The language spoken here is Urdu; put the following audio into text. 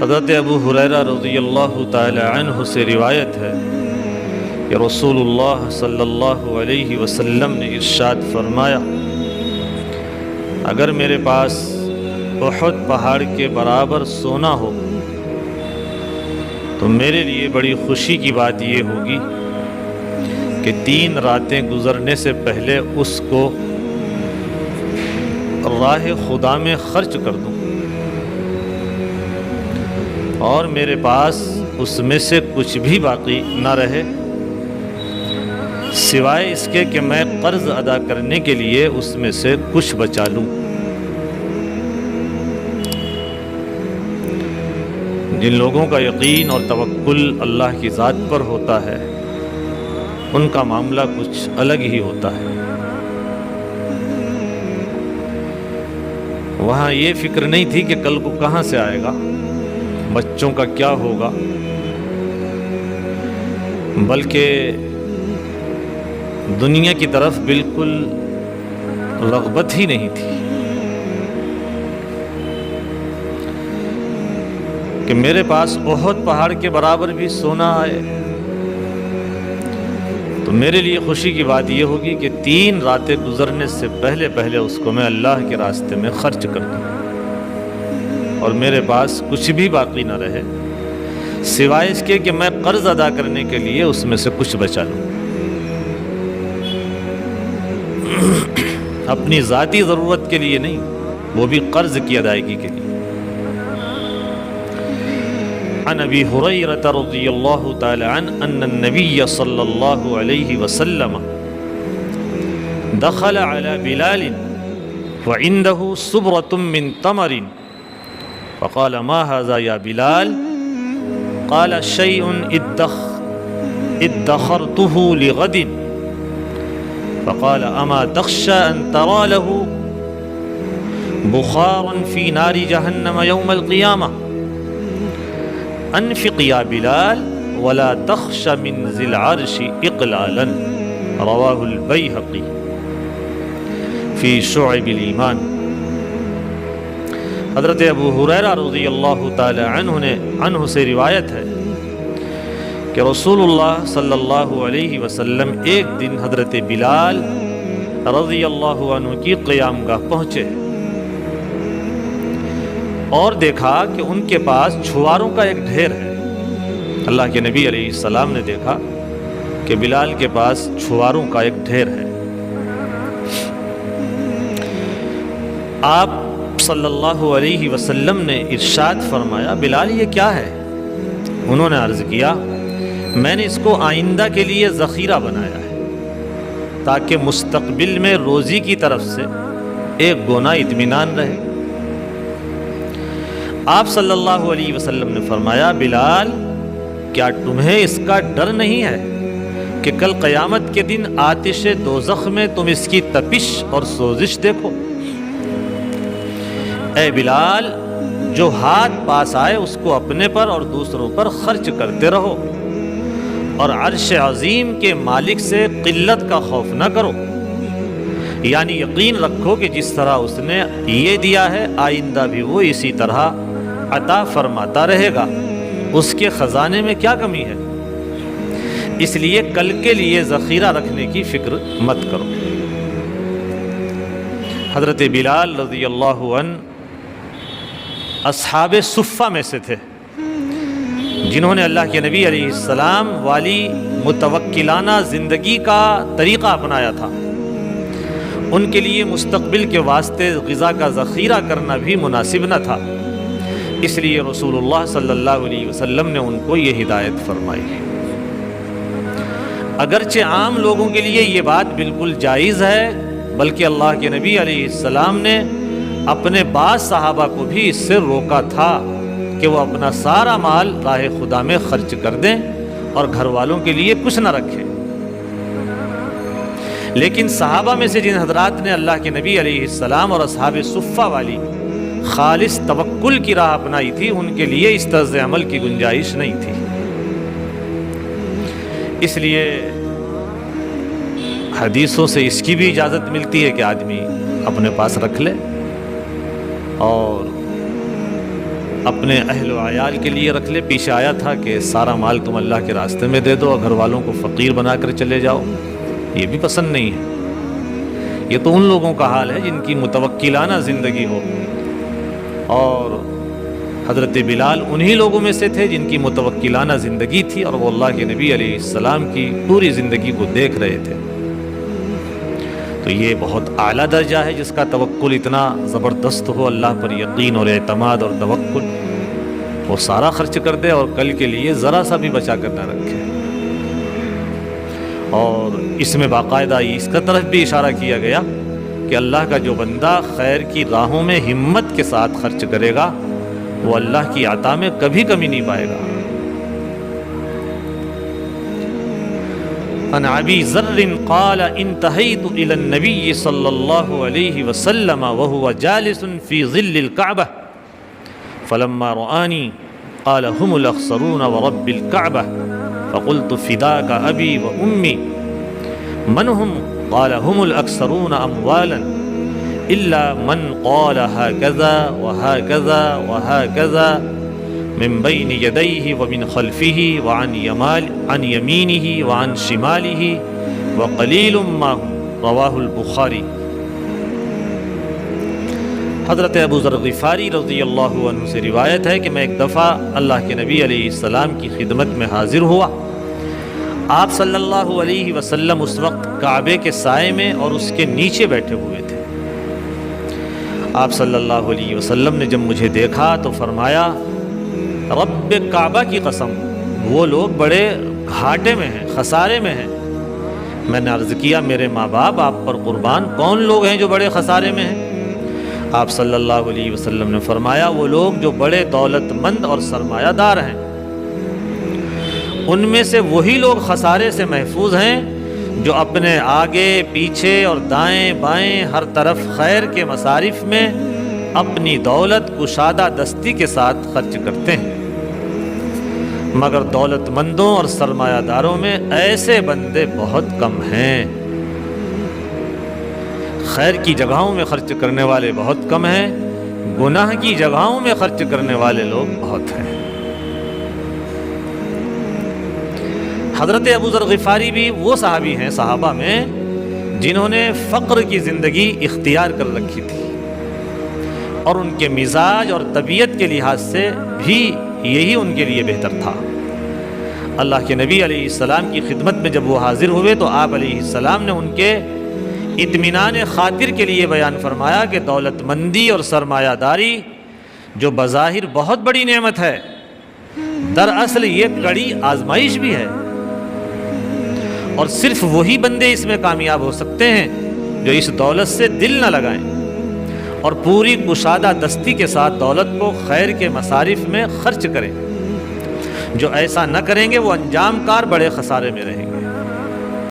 حضرت ابو ہریرہ رضی اللہ تعالی عنہ سے روایت ہے کہ رسول اللہ صلی اللہ علیہ وسلم نے ارشاد فرمایا، اگر میرے پاس احد پہاڑ کے برابر سونا ہو تو میرے لیے بڑی خوشی کی بات یہ ہوگی کہ 3 راتیں گزرنے سے پہلے اس کو راہ خدا میں خرچ کر دوں، اور میرے پاس اس میں سے کچھ بھی باقی نہ رہے سوائے اس کے کہ میں قرض ادا کرنے کے لیے اس میں سے کچھ بچا لوں۔ جن لوگوں کا یقین اور توکل اللہ کی ذات پر ہوتا ہے ان کا معاملہ کچھ الگ ہی ہوتا ہے۔ وہاں یہ فکر نہیں تھی کہ کل کو کہاں سے آئے گا، بچوں کا کیا ہوگا، بلکہ دنیا کی طرف بالکل رغبت ہی نہیں تھی کہ میرے پاس احد پہاڑ کے برابر بھی سونا آئے تو میرے لیے خوشی کی بات یہ ہوگی کہ 3 راتیں گزرنے سے پہلے اس کو میں اللہ کے راستے میں خرچ کر دوں اور میرے پاس کچھ بھی باقی نہ رہے سوائے اس کے کہ میں قرض ادا کرنے کے لیے اس میں سے کچھ بچا لوں، اپنی ذاتی ضرورت کے لیے نہیں، وہ بھی قرض کی ادائیگی کے لیے۔ عن ابی ہریرہ رضی اللہ تعالی عنہ ان النبی صلی اللہ علیہ وسلم دخل على بلال وعنده صبرة من تمر فقال ما هذا يا بلال؟ قال شيء ادخرته لغد فقال اما تخشى ان ترى له بخارا في نار جهنم يوم القيامة؟ انفق یا بلال ولا تخش من ذی العرش اقلالا، رواہ البیہقی فی شعب الایمان۔ حضرت ابو ہریرہ رضی اللہ تعالی عنہ سے روایت ہے کہ رسول اللہ صلی اللہ علیہ وسلم ایک دن حضرت بلال رضی اللہ عنہ کی قیام گاہ پہنچے اور دیکھا کہ ان کے پاس چھواروں کا ایک ڈھیر ہے۔ اللہ کے نبی علیہ السلام نے دیکھا کہ بلال کے پاس چھواروں کا ایک ڈھیر ہے۔ آپ صلی اللہ علیہ وسلم نے ارشاد فرمایا، بلال یہ کیا ہے؟ انہوں نے عرض کیا، میں نے اس کو آئندہ کے لیے ذخیرہ بنایا ہے تاکہ مستقبل میں روزی کی طرف سے ایک گونا اطمینان رہے۔ آپ صلی اللہ علیہ وسلم نے فرمایا، بلال کیا تمہیں اس کا ڈر نہیں ہے کہ کل قیامت کے دن آتش دوزخ میں تم اس کی تپش اور سوزش دیکھو؟ اے بلال، جو ہاتھ پاس آئے اس کو اپنے پر اور دوسروں پر خرچ کرتے رہو اور عرش عظیم کے مالک سے قلت کا خوف نہ کرو، یعنی یقین رکھو کہ جس طرح اس نے یہ دیا ہے آئندہ بھی وہ اسی طرح عطا فرماتا رہے گا، اس کے خزانے میں کیا کمی ہے؟ اس لیے کل کے لیے ذخیرہ رکھنے کی فکر مت کرو۔ حضرت بلال رضی اللہ عنہ اصحاب صفہ میں سے تھے جنہوں نے اللہ کے نبی علیہ السلام والی متوکلانہ زندگی کا طریقہ اپنایا تھا۔ ان کے لیے مستقبل کے واسطے غذا کا ذخیرہ کرنا بھی مناسب نہ تھا، اس لیے رسول اللہ صلی اللہ علیہ وسلم نے ان کو یہ ہدایت فرمائی۔ اگرچہ عام لوگوں کے لیے یہ بات بالکل جائز ہے، بلکہ اللہ کے نبی علیہ السلام نے اپنے بعض صحابہ کو بھی اس سے روکا تھا کہ وہ اپنا سارا مال راہ خدا میں خرچ کر دیں اور گھر والوں کے لیے کچھ نہ رکھیں۔ لیکن صحابہ میں سے جن حضرات نے اللہ کے نبی علیہ السلام اور اصحاب صفہ والی خالص توکل کی راہ اپنائی تھی، ان کے لیے اس طرز عمل کی گنجائش نہیں تھی۔ اس لیے حدیثوں سے اس کی بھی اجازت ملتی ہے کہ آدمی اپنے پاس رکھ لے اور اپنے اہل و عیال کے لیے رکھ لے۔ پیچھے آیا تھا کہ سارا مال تم اللہ کے راستے میں دے دو اور گھر والوں کو فقیر بنا کر چلے جاؤ، یہ بھی پسند نہیں ہے۔ یہ تو ان لوگوں کا حال ہے جن کی متوکلانہ زندگی ہو، اور حضرت بلال انہی لوگوں میں سے تھے جن کی متوکلانہ زندگی تھی، اور وہ اللہ کے نبی علیہ السلام کی پوری زندگی کو دیکھ رہے تھے۔ تو یہ بہت اعلیٰ درجہ ہے جس کا توکل اتنا زبردست ہو، اللہ پر یقین اور اعتماد اور توکل، وہ سارا خرچ کر دے اور کل کے لیے ذرا سا بھی بچا کر نہ رکھے۔ اور اس میں باقاعدہ اس کا طرف بھی اشارہ کیا گیا کہ اللہ کا جو بندہ خیر کی راہوں میں ہمت کے ساتھ خرچ کرے گا وہ اللہ کی عطا میں کبھی کمی نہیں پائے گا۔ عن ابی ذر قال انتهيت الى النبي صلى الله عليه وسلم وهو جالس في ظل الكعبة فلما رآني قال هم الاخسرون ورب الكعبة فقلت فداك ابي وامي من هم قال هم الاكثرون اموالا الا من قال هكذا وهكذا وهكذا من بين يديه ومن خلفه وعن يمينه وعن شماله وقليل ما هم رواہ البخاری۔ حضرت ابو ذر غفاری رضی اللہ عنہ سے روایت ہے کہ میں ایک دفعہ اللہ کے نبی علیہ السلام کی خدمت میں حاضر ہوا۔ آپ صلی اللہ علیہ وسلم اس وقت کعبے کے سائے میں اور اس کے نیچے بیٹھے ہوئے تھے۔ آپ صلی اللہ علیہ وسلم نے جب مجھے دیکھا تو فرمایا، رب کعبہ کی قسم، وہ لوگ بڑے گھاٹے میں ہیں، خسارے میں ہیں۔ میں نے عرض کیا، میرے ماں باپ آپ پر قربان، کون لوگ ہیں جو بڑے خسارے میں ہیں؟ آپ صلی اللہ علیہ وسلم نے فرمایا، وہ لوگ جو بڑے دولت مند اور سرمایہ دار ہیں، ان میں سے وہی لوگ خسارے سے محفوظ ہیں جو اپنے آگے پیچھے اور دائیں بائیں ہر طرف خیر کے مصارف میں اپنی دولت کشادہ دستی کے ساتھ خرچ کرتے ہیں۔ مگر دولت مندوں اور سرمایہ داروں میں ایسے بندے بہت کم ہیں۔ خیر کی جگہوں میں خرچ کرنے والے بہت کم ہیں، گناہ کی جگہوں میں خرچ کرنے والے لوگ بہت ہیں۔ حضرت ابو ذر غفاری بھی وہ صحابی ہیں صحابہ میں جنہوں نے فقر کی زندگی اختیار کر رکھی تھی، اور ان کے مزاج اور طبیعت کے لحاظ سے بھی یہی ان کے لیے بہتر تھا۔ اللہ کے نبی علیہ السلام کی خدمت میں جب وہ حاضر ہوئے تو آپ علیہ السلام نے ان کے اطمینان خاطر کے لیے بیان فرمایا کہ دولت مندی اور سرمایہ داری جو بظاہر بہت بڑی نعمت ہے، دراصل یہ کڑی آزمائش بھی ہے، اور صرف وہی بندے اس میں کامیاب ہو سکتے ہیں جو اس دولت سے دل نہ لگائیں اور پوری کشادہ دستی کے ساتھ دولت کو خیر کے مصارف میں خرچ کریں۔ جو ایسا نہ کریں گے وہ انجام کار بڑے خسارے میں رہیں گے۔